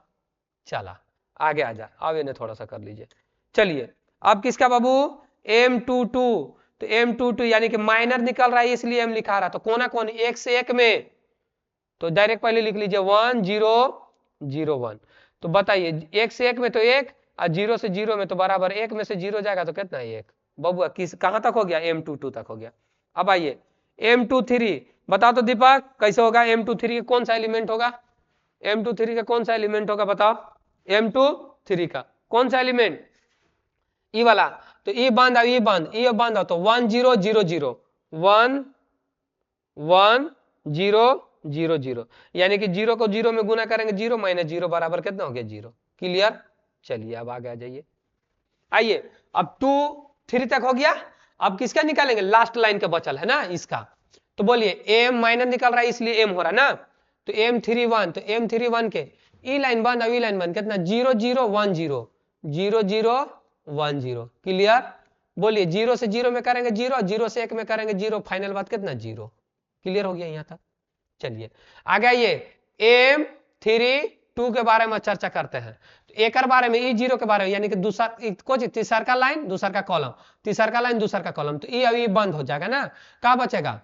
चला आगे आ जा, अब इन्हें थोड़ा सा कर लीजिए। चलिए अब किसका बाबू M22, तो M22 यानी कि माइनर निकल रहा है इसलिए M लिखा रहा, तो कोना कोन 1 से 1 में, तो डायरेक्ट पहले लिख लीजिए 1 0 0 1, तो बताइए 1 से 1 में तो 1 और 0 से 0 में तो बराबर 1 में से 0 जाएगा तो कितना 1। बबुआ किस कहां तक हो गया M22 तक हो गया। अब आइए M23, बताओ तो दीपक कैसे होगा, M23 का कौन सा एलिमेंट होगा, M23 का कौन सा एलिमेंट होगा बताओ, M23 का कौन सा एलिमेंट, ई वाला, तो ई बांधा ई बांधा, तो 1 0 0 0 1 1 0 0 0, यानी कि 0 को 0 में गुना करेंगे 0 -0 बराबर कितना हो गया 0। क्लियर, चलिए अब आगे आ जाइए। आइए अब 2 3 तक हो गया, अब किसका निकालेंगे, लास्ट लाइन का बचल है ना इसका, तो बोलिए M माइनर निकल रहा है इसलिए M हो रहा है ना, तो M31, तो M31 के ई लाइन बंद और ई लाइन बंद, कितना 0 0 1 0 0 0 1 0। क्लियर, बोलिए 0 से 0 में करेंगे 0, 0 से 1 में करेंगे 0, फाइनल बात कितना 0। क्लियर हो गया यहाँ तक। चलिए आगे आइए M33, टू के बारे में चर्चा करते हैं। तो एक बारे में, ई जीरो के बारे में, यानी कि दूसरा कुछ तीसरा का लाइन दूसरा का कॉलम, तीसरा का लाइन दूसरा का कॉलम, तो ई अभी बंद हो जाएगा ना। क्या बचेगा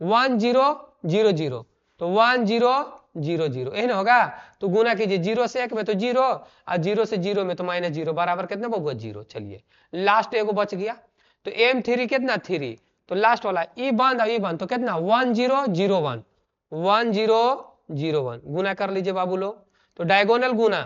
1 0 0 0, तो 1 0 0 0 यही ना होगा। तो गुना कीजिए 0 से 1 में तो 0 और 0 से 0 में तो -0 बराबर कितना बचेगा 0। चलिए लास्ट एगो बच गया, तो M3 कितना 3, तो लास्ट वाला ई बंद और ई बंद, तो कितना 1 0 0 1 1 0 0 1 गुना कर लीजिए बाबू लोग। तो डायगोनल गुना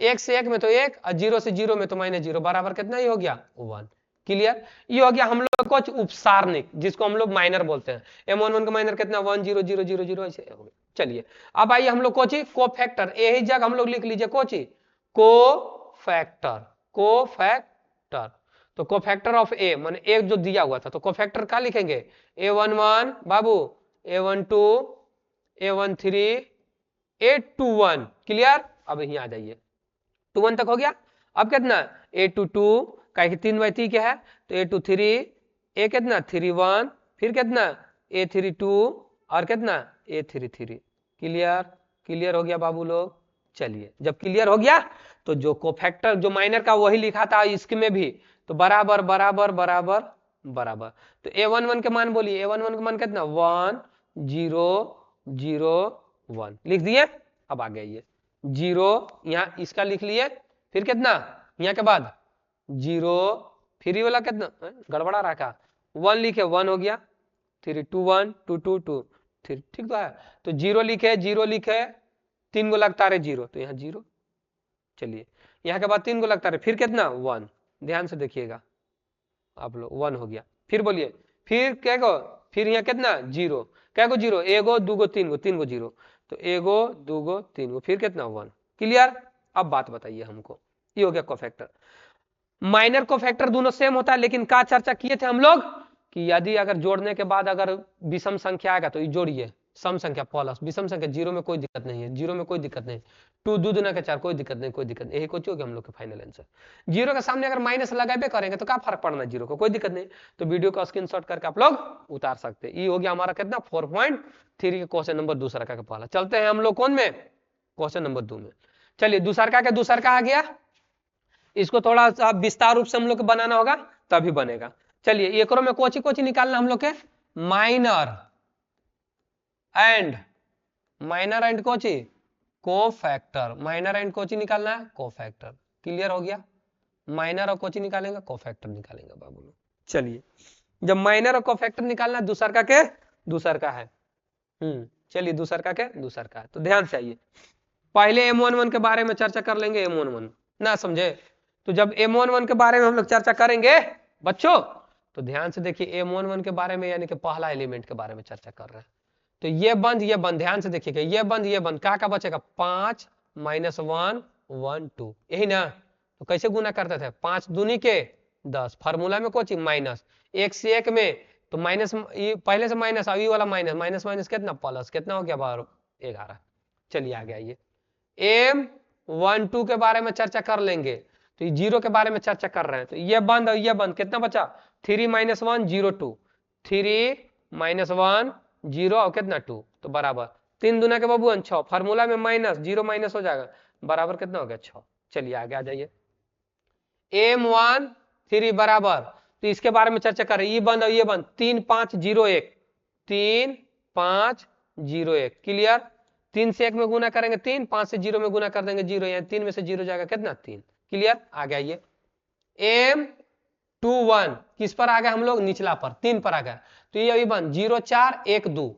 1 से 1 में तो 1 और 0 से 0 में तो -0 बराबर कितना ही हो गया 1। क्लियर, ये हो गया हम लोग कुछ उपसारणिक, जिसको हम लोग माइनर बोलते हैं। M11 का माइनर कितना 1 0 0 0 0 ऐसे हो गया। चलिए अब आइए हम लोग कोची कोफैक्टर, यही जगह हम लोग लिख लीजिए कोची कोफैक्टर, कोफैक्टर। तो कोफैक्टर ऑफ ए माने एक जो दिया हुआ था, तो कोफैक्टर क्या लिखेंगे A11 बाबू, A12 A13 A21। क्लियर, अब यहीं आ जाइए 21 तक हो गया। अब कितना A22 का 3/3 क्या है, तो A23 ए कितना 31, फिर कितना A32 और कितना A33। क्लियर, क्लियर हो गया बाबू लोग। चलिए जब क्लियर हो गया तो जो कोफैक्टर जो माइनर का वही लिखा था इसमें भी, तो बराबर बराबर बराबर बराबर। तो A11 के मान बोलिए, A11 के मान कितना 1 0 0 1 लिख दिए। अब आ गया ये 0, यहाँ इसका लिख लिए, फिर कितना यहाँ के बाद 0, फिर ये वाला कितना गड़बड़ा रखा 1 लिखे 1 हो गया, 3 2 1 2 2 2 ठीक तो है। तो 0 लिखे 0 लिखे, 3 गो लगता रहे 0, तो यहाँ 0। चलिए यहाँ के बाद 3 गो लगता रहे, फिर कितना 1, ध्यान से देखिएगा आप लोग 1 हो गया। फिर बोलिए फिर क्या गो, फिर यहाँ कितना 0, क्या गो 0, एगो दूगो 3 गो 3 गो 0, तो एगो दूगो 3 गो, फिर कितना 1। क्लियर, अब बात बताइए हमको, ये हो गया कोफैक्टर। माइनर कोफैक्टर दोनों सेम होता है, लेकिन क्या चर्चा किए थे हम लोग कि यदि अगर जोड़ने के बाद अगर विषम संख्या आएगा तो ये जोड़िए, सम संख्या प्लस विषम संख्या, 0 में कोई दिक्कत नहीं है, 0 में कोई दिक्कत नहीं, 2 2 दूना के 4 कोई दिक्कत नहीं, कोई दिक्कत नहीं, यही कुछ हो गया हम लोग के फाइनल आंसर। 0 के सामने अगर माइनस लगाबे करेंगे तो क्या फर्क पड़ना 0 को, कोई दिक्कत नहीं। तो वीडियो का स्क्रीनशॉट करके आप लोग उतार सकते हैं। ये हो गया हमारा कितना 4.3 के क्वेश्चन नंबर दूसरा का पहला। चलते हैं हम लोग कौन में, क्वेश्चन नंबर 2 में। चलिए दूसरा का दूसरा का आ गया, इसको थोड़ा सा विस्तार रूप से हम लोग को बनाना होगा तभी बनेगा। चलिए एक में कोची कोची निकालना हम लोग के, minor and Kochi cofactor, minor and Kochi निकालना है कोफैक्टर। क्लियर हो गया, माइनर और कोची निकालेंगे कोफैक्टर निकालेंगे बाबू लोग। चलिए जब माइनर और कोफैक्टर निकालना दूसर का दूसर का है, चलिए दूसर का दूसर का है, तो ध्यान से आइए। पहले M11 के बारे में चर्चा कर लेंगे, M11 ना समझे तो जब M11 के बारे में हम लोग चर्चा करेंगे बच्चों, तो ध्यान से देखिए M11 के बारे में, यानी कि पहला एलिमेंट के बारे में चर्चा कर रहे हैं। तो ये बंद ध्यान से देखिएगा, ये बंद क्या बचेगा 5 -1 1 2, यही ना। तो कैसे गुना करते थे 5 दूनी के 10, फार्मूला में कोची माइनस 1 से 1 में तो माइनस, पहले से माइनस अभी वाला माइनस माइनस माइनस कितना प्लस, कितना हो गया 11। चलिए आ गया ये M12 के बारे में चर्चा कर लेंगे, तो 0 के बारे में चर्चा कर रहे हैं। तो ये बंद और ये बंद कितना बचा 3 -1 0 2, 3 -1 0 और कितना 2, तो बराबर 3 दूना के बाबू 6, फार्मूला में माइनस 0 माइनस हो जाएगा, बराबर कितना हो गया 6। चलिए आगे आ जाइए M13 बराबर, तो इसके बारे में चर्चा कर रहे हैं, ये बंद और ये बंद 3 5 0 1, 3 5 0 1। क्लियर, 3 से 1 में गुना करेंगे 3, 5 से 0 में गुना कर देंगे 0, यहाँ 3 में से 0 जाएगा कितना 3। क्लियर, आ गया ये M21 किस पर आ गया हम लोग, निचला पर 3 पर आ गया, तो ये अभी बन 0 4 1 2,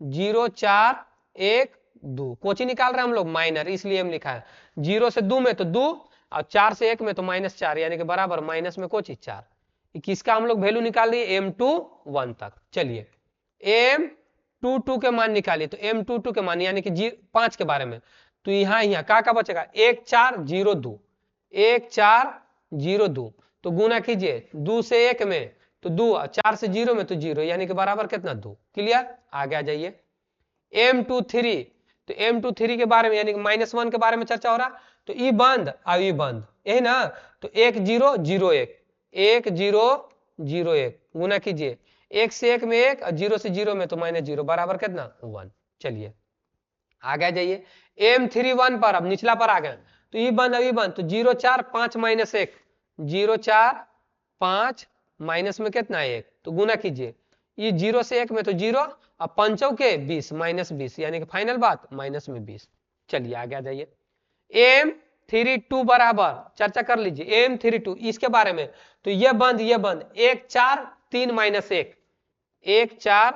0 4 1 2, कोची निकाल रहे हैं हम लोग माइनर, इसलिए हम लिखा है 0 से 2 में तो 2 और 4 से 1 में तो -4, यानी कि बराबर माइनस में कोची 4। किसका हम लोग वैल्यू निकाल लिए M21 तक। चलिए M22 के मान निकालिए, तो M22 के मान यानी कि 5 के बारे में, तो यहाँ क्या बचेगा 1 4 0 2, 1 4 0 2, तो गुना कीजिए 2 से 1 में तो 2, 4 से 0 में तो 0, यानी कि बराबर कितना 2। क्लियर, आगे आ जाइए M23, तो M23 के बारे में यानी कि -1 के बारे में चर्चा हो रहा, तो ई बंद और ई बंद, यही ना। तो 1 0 0 1, 1 0 0 1 गुना कीजिए 1 से 1 में 1 और 0 से 0 में तो -0, बराबर कितना 1। चलिए आगे जाइए M31 पर, अब निचला पर आ गए तो E1 तो 0 4 5 माइनस 1, 0 4 5 माइनस में कितना 1, तो गुना कीजिए, ये 0 से 1 में तो 0, अब पंचों के 20 माइनस 20, यानी कि फाइनल बात माइनस में 20। चलिए आगे आ जाइए M32 बराबर, चर्चा कर लीजिए M32 इसके बारे में, तो ये बंद 1 4 3 माइनस 1, 1 4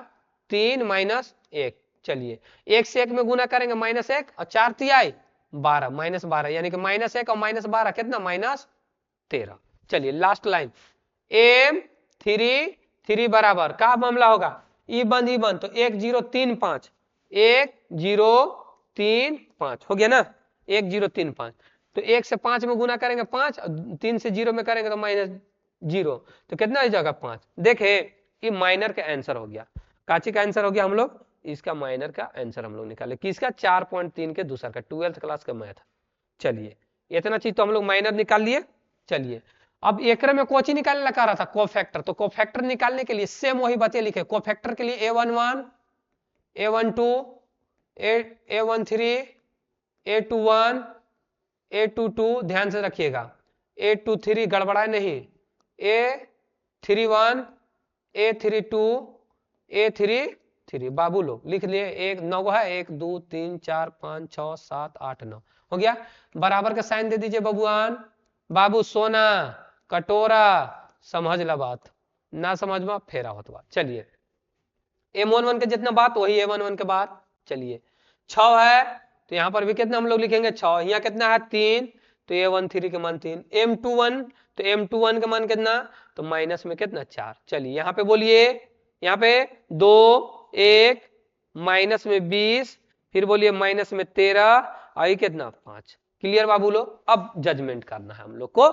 3 माइनस 1। चलिए 1 से 1 में गुना करेंगे माइनस 1 और 4 तिहाई 12 माइनस 12, यानी कि माइनस 1 और माइनस 12 कितना माइनस 13। चलिए लास्ट लाइन M33 बराबर का मामला होगा ई बंद तो 1 0 3 5, 1 0 3 5 हो गया ना, 1 0 3 5, तो 1 से 5 में गुना करेंगे 5 और 3 से 0 में करेंगे तो माइनस 0, तो कितना हो जाएगा 5। देखे ये माइनर का आंसर हो गया, काची का आंसर हो गया हम लोग, इसका माइनर का आंसर हम लोग निकाले, किसका 4.3 के दूसरा का 12th क्लास का मैथ। चलिए इतना चीज तो हम लोग माइनर निकाल लिए। चलिए अब एकरे में कोची निकालने लगा रहा था कोफैक्टर, तो कोफैक्टर निकालने के लिए सेम वही बातें लिखे, कोफैक्टर के लिए A11 A12 A13 A21 A22, ध्यान से रखिएगा A23 गड़बड़ाए नहीं, A31 A32 A33 बाबू लोग लिख लिए, एक 9 है, 1 2 3 4 5 6 7 8 9 हो गया। बराबर का साइन दे दीजिए बबुआन, बाबू सोना कटोरा, समझ ला बात, ना समझ में फेरा होत बात। चलिए M11 के जितना बात वही A11 के बात। चलिए 6 है तो यहाँ पर भी कितना हम लोग लिखेंगे 6, यहाँ कितना है 3, तो A13 के मान 3, M21 तो M21 का मान कितना, तो माइनस में कितना 4। चलिए यहाँ पे बोलिए, यहाँ पे 2 1 माइनस में 20, फिर बोलिए माइनस में 13, आई कितना 5। क्लियर बाबू लोग, अब जजमेंट करना है हम लोग को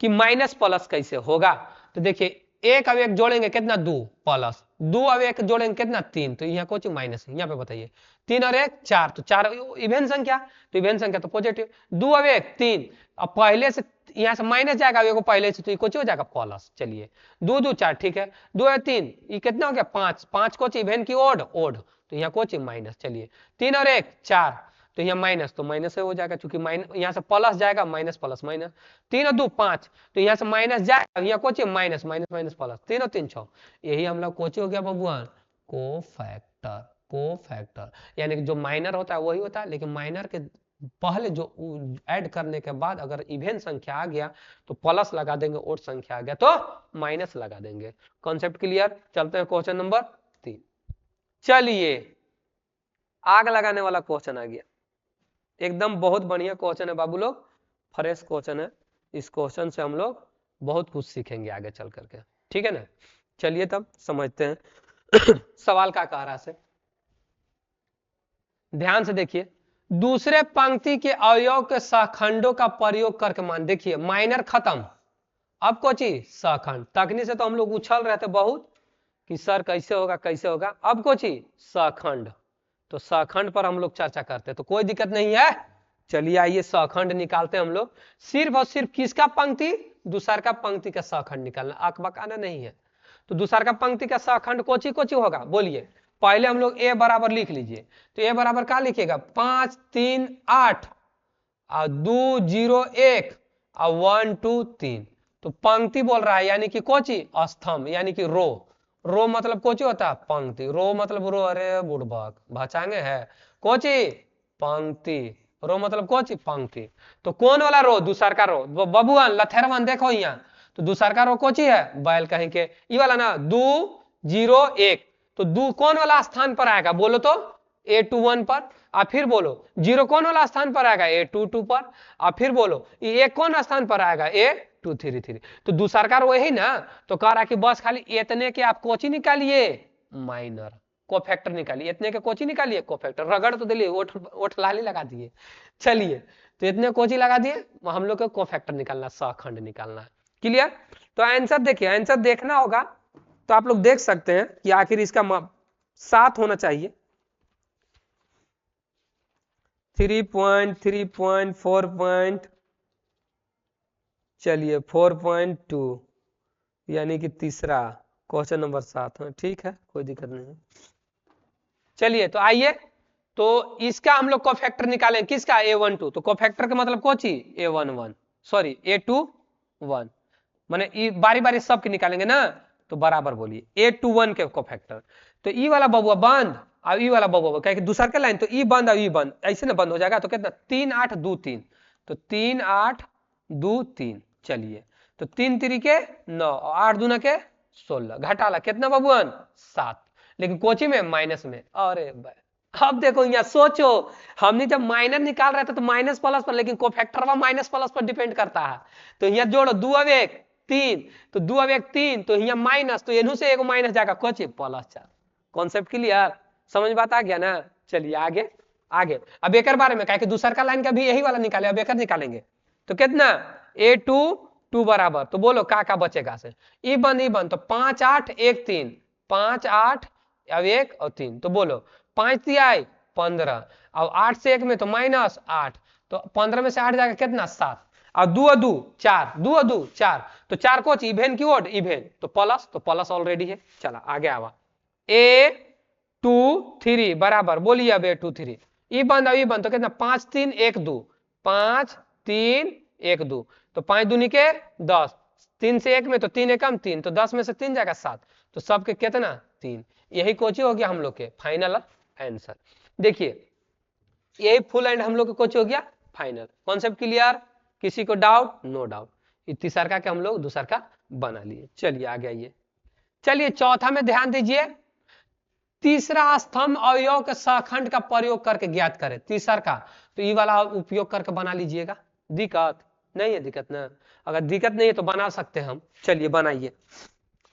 कि माइनस प्लस कैसे होगा। तो देखिए एक अब एक जोड़ेंगे कितना 2 प्लस 2 अब एक जोड़ेंगे कितना 3, तो यहाँ कुछ माइनस है, यहाँ पे बताइए 3 और 1 4, तो 4 इवेन संख्या, तो इवेन संख्या तो पॉजिटिव, 2 अब 1 3, अब पहले से यहाँ से माइनस जाएगा एगो पहले से, तो ये कुछ हो जाएगा प्लस। चलिए 2 2 4 ठीक है, 2 है 3, ये कितना हो गया 5, 5 कुछ इवेन की ओड ओड, तो यहाँ कुछ माइनस। चलिए 3 और 1 4, तो यहाँ माइनस, तो माइनस हो जाएगा क्योंकि माइनस यहाँ से प्लस जाएगा, माइनस प्लस माइनस, 3 और 2 5, तो यहाँ से माइनस जाएगा, यहाँ कुछ माइनस माइनस माइनस प्लस, 3 और 3 6, यही हम लोग कोची हो गया बबुआन कोफैक्टर। कोफैक्टर यानी कि जो माइनर होता है वही होता है, लेकिन माइनर के पहले जो ऐड करने के बाद अगर इवेन संख्या आ गया तो प्लस लगा देंगे, ओड संख्या आ गया तो माइनस लगा देंगे। Concept clear. चलते हैं क्वेश्चन नंबर 3। चलिए आग लगाने वाला क्वेश्चन आ गया, एकदम बहुत बढ़िया क्वेश्चन है बाबू लोग, फ्रेश क्वेश्चन है, इस क्वेश्चन से हम लोग बहुत कुछ सीखेंगे आगे चल करके, ठीक है ना। चलिए तब समझते हैं सवाल का कह रहा है, ध्यान से देखिए, दूसरे पंक्ति के अवयव के सहखंडों का प्रयोग करके मान, देखिए माइनर खत्म, अब कोची सहखंड, तकनी से तो हम लोग उछल रहे थे बहुत कि सर कैसे होगा कैसे होगा, अब कोची सहखंड, तो सहखंड पर हम लोग चर्चा करते हैं, तो कोई दिक्कत नहीं है। चलिए आइए सहखंड निकालते हैं हम लोग, सिर्फ और सिर्फ किसका पंक्ति, दूसर का पंक्ति का सहखंड निकालना, आंख बकाना नहीं है। तो दूसर का पंक्ति का सहखंड कोची कोची होगा बोलिए, पहले हम लोग a बराबर लिख लीजिए, तो a बराबर क्या लिखेगा 5 3 8 और 2 0 1 और 1 2 3, तो पंक्ति बोल रहा है यानी कि कोची स्तंभ, यानी कि रो, रो मतलब कोची होता है पंक्ति, रो मतलब रो, अरे बुड़बक भाचांगे है, कोची पंक्ति, रो मतलब कोची पंक्ति, तो कौन वाला रो दूसर का रो, बबुआन लथेरवन देखो यहाँ, तो दूसर का रो कोची है बैल कहीं के, ये वाला ना 2 0 1, तो 2 कौन वाला स्थान पर आएगा बोलो तो A21 पर, और फिर बोलो 0 कौन वाला स्थान पर आएगा A22 पर, और फिर बोलो ये कौन स्थान पर आएगा A233, तो दूसर का वही ना, तो कह रहा कि बस खाली इतने के आप कोची निकालिए माइनर, कोफैक्टर निकालिए, इतने के कोची निकालिए कोफैक्टर, रगड़ तो दिलिए ओठ लाली लगा दिए। चलिए तो इतने कोची लगा दिए, हम लोग को कोफैक्टर निकालना, सहखंड निकालना, क्लियर। तो आंसर देखिए, आंसर देखना होगा तो आप लोग देख सकते हैं कि आखिर इसका 7 होना चाहिए, 3.3.4. चलिए 4.2 यानी कि तीसरा क्वेश्चन नंबर 7 है, ठीक है कोई दिक्कत नहीं है। चलिए तो आइए तो इसका हम लोग कोफैक्टर निकालेंगे, किसका, A12। तो कोफैक्टर का मतलब कोची, A11 सॉरी A21, माने बारी बारी सबके निकालेंगे ना, तो बराबर बोलिए A21 के कोफैक्टर। तो ई वाला बबुआ बंद और ई वाला बबुआ, कहे दूसरा का लाइन, तो ई बंद और ई बंद, ऐसे ना बंद हो जाएगा। तो कितना, 3 8 2 3, तो 3 8 2 3। चलिए, तो 3 3 के 9 और 8 दूना के 16, घटाला कितना बबुआन, 7। लेकिन कोची में, माइनस में। अरे भाई अब देखो यहाँ सोचो, हमने जब माइनस निकाल रहे थे तो माइनस प्लस पर, लेकिन कोफैक्टर माइनस प्लस पर डिपेंड करता है। तो यहाँ जोड़ो 2 अब 1 3, तो 2 अब 1 3, तो यहाँ माइनस, तो इन्हू से एगो माइनस जाएगा, कोची प्लस 4। कॉन्सेप्ट क्लियर, समझ बात आ गया ना। चलिए आगे आगे, अब एक बारे में कहा कि दूसरा का लाइन का भी यही वाला निकाले, अब एक निकालेंगे। तो कितना, A2 2 बराबर, तो बोलो का बचेगा से, ई बन, तो 5 8 1 3, 5 8 अब 1 और 3, तो बोलो 5 दिया 15, और 8 से 1 में तो माइनस 8, तो 15 में से 8 जाएगा कितना, 7, और 2 और 2 4, 2 और 2 4, तो 4 को इवेन की ओड इवेन, तो प्लस ऑलरेडी है। चला आगे आवा, A2 3 बराबर, बोलिए अब A2 3, ई बन तो कितना, 5 3 1 2, 5 3 1 2, तो 5 दूनी के 10, 3 से 1 में तो 3 एकम 3, तो 10 में से 3 जाएगा 7, तो सबके कितना 3। यही कोची हो गया हम लोग के फाइनल आंसर। देखिए यही फुल एंड हम लोग का कोची हो गया फाइनल। कॉन्सेप्ट क्लियर, किसी को डाउट, नो डाउट। तीसरा का हम लोग दूसरा का बना लिए। चलिए आगे आइए, चलिए चौथा में ध्यान दीजिए, तीसरा स्तंभ अवयव के सहखंड का प्रयोग करके ज्ञात करें। तीसरा का तो ये वाला उपयोग करके बना लीजिएगा, दिक्कत नहीं है, दिक्कत ना, अगर दिक्कत नहीं है तो बना सकते हम। चलिए बनाइए।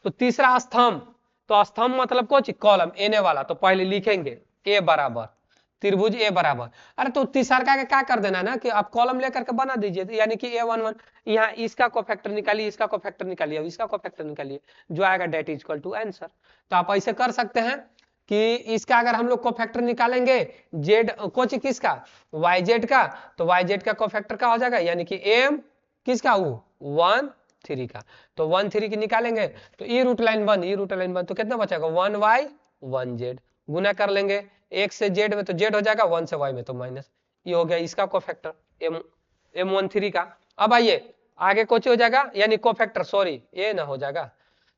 तो तीसरा स्तंभ, तो स्तंभ मतलब कुछ कॉलम एने वाला, तो पहले लिखेंगे ए बराबर त्रिभुज ए बराबर, अरे तो तीसरा का क्या कर देना ना कि आप कॉलम लेकर के बना दीजिए, यानी कि A11, यहाँ इसका कोफैक्टर निकालिए, इसका कोफैक्टर निकालिए, अब इसका कोफैक्टर निकालिए, जो आएगा det is equal to answer. तो आप ऐसे कर सकते हैं कि इसका अगर हम लोग कोफैक्टर निकालेंगे जेड कोच किसका, वाई जेड का, तो वाई जेड का कोफैक्टर का हो जाएगा, यानी कि एम किसका, वो 1 3 का, तो 1 3 की निकालेंगे, तो ई रूट लाइन बन, तो कितना बचेगा 1y 1z, गुना कर लेंगे, एक से जेड में तो जेड हो जाएगा, 1 से वाई में तो माइनस, ये हो गया इसका कोफैक्टर M13 का। अब आइए आगे कोच हो जाएगा, यानी कोफैक्टर सॉरी ये ना हो जाएगा।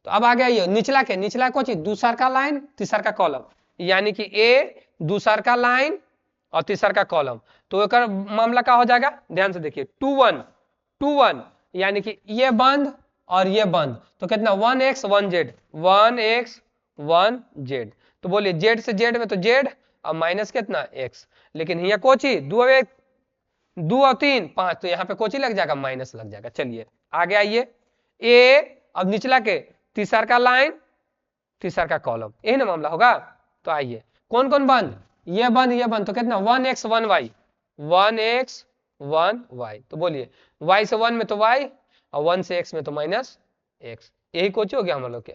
तो अब आगे आइए निचला कोच दूसरा का लाइन तीसरा का कॉलम, यानी कि ए दूसरा का लाइन और तीसरा का कॉलम, तो एक मामला का हो जाएगा, ध्यान से देखिए 2 1 2 1, यानी कि ये बंद और ये बंद, तो कितना 1x 1z 1x 1z, तो बोलिए z से z में तो z और माइनस कितना x, लेकिन यहाँ कोची 2 और 3 5, तो यहाँ पे कोची लग जाएगा, माइनस लग जाएगा। चलिए आगे आइए, ए अब निचला के तीसरा का लाइन तीसरा का कॉलम, यही ना मामला होगा। तो आइए कौन कौन बंद, ये बंद, तो कितना 1x 1y 1x 1y, तो बोलिए y से 1 में तो y और 1 से x में तो माइनस x, यही कोच हो गया हम लोग के।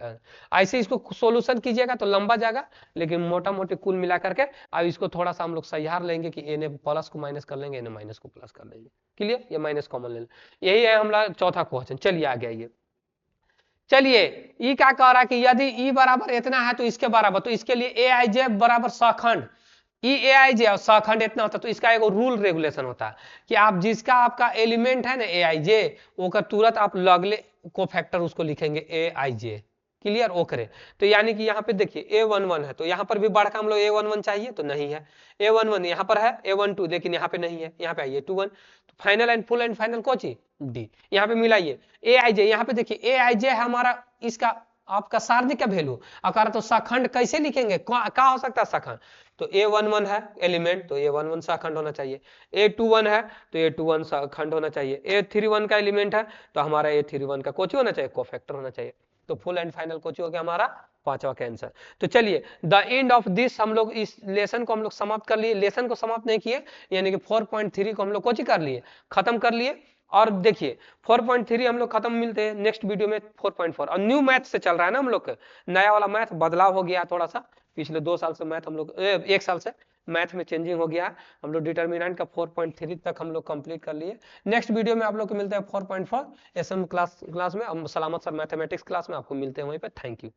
ऐसे इसको सॉल्यूशन कीजिएगा तो लंबा जाएगा, लेकिन मोटा मोटी कुल मिला करके अब इसको थोड़ा सा हम लोग सहार लेंगे कि ए प्लस को माइनस कर लेंगे, ए माइनस को प्लस कर लेंगे, क्लियर, ये माइनस कॉमन ले लें, यही है हमारा चौथा क्वेश्चन। चलिए आगे आइए, चलिए ई क्या कह रहा है कि यदि ई बराबर इतना है तो इसके बराबर, तो इसके लिए ए आई जे बराबर सहखंड, ई ए आई जे और सहखंड इतना होता है, तो इसका एक रूल रेगुलेशन होता है कि आप जिसका आपका एलिमेंट है ना ए आई जे, वो तुरंत आप लगले कोफैक्टर उसको लिखेंगे ए आई जे, क्लियर ओकरे। तो यानी कि यहाँ पे देखिए A11 है, तो यहाँ पर भी बढ़ का हम लोग A11 चाहिए, तो नहीं है, A11 यहाँ पर है A12, लेकिन यहाँ पे नहीं है, यहाँ पे आइए 21, तो final and full and final Kochi D, यहाँ पे मिलाइए ए आई जे, यहाँ पे देखिए ए आई जे है हमारा इसका आपका सारणिक का वैल्यू, अगर तो सहखंड कैसे लिखेंगे, क्या हो सकता है सहखंड, तो A11 है एलिमेंट, तो A11 सहखंड होना चाहिए, A21 है तो A21 सहखंड होना चाहिए, A31 का एलिमेंट है तो हमारा A31 का कोची होना चाहिए, कोफैक्टर होना चाहिए। तो फुल एंड फाइनल कोची हो गया हमारा पांचवा का आंसर। तो चलिए द एंड ऑफ दिस, हम लोग इस लेसन को हम लोग समाप्त कर लिए, लेसन को समाप्त नहीं किए, यानी कि 4.3 को हम लोग कोची कर लिए, खत्म कर लिए। और देखिए 4.3 हम लोग खत्म, मिलते हैं नेक्स्ट वीडियो में 4.4, और न्यू मैथ से चल रहा है ना हम लोग, नया वाला मैथ बदलाव हो गया थोड़ा सा, पिछले 2 साल से मैथ हम लोग 1 साल से मैथ में चेंजिंग हो गया है, हम लोग डिटरमिनेंट का 4.3 तक हम लोग कंप्लीट कर लिए। नेक्स्ट वीडियो में आप लोग को मिलते हैं 4.4 एसएम क्लास में, सलामत सर मैथमेटिक्स क्लास में आपको मिलते हैं वहीं पे। Thank you.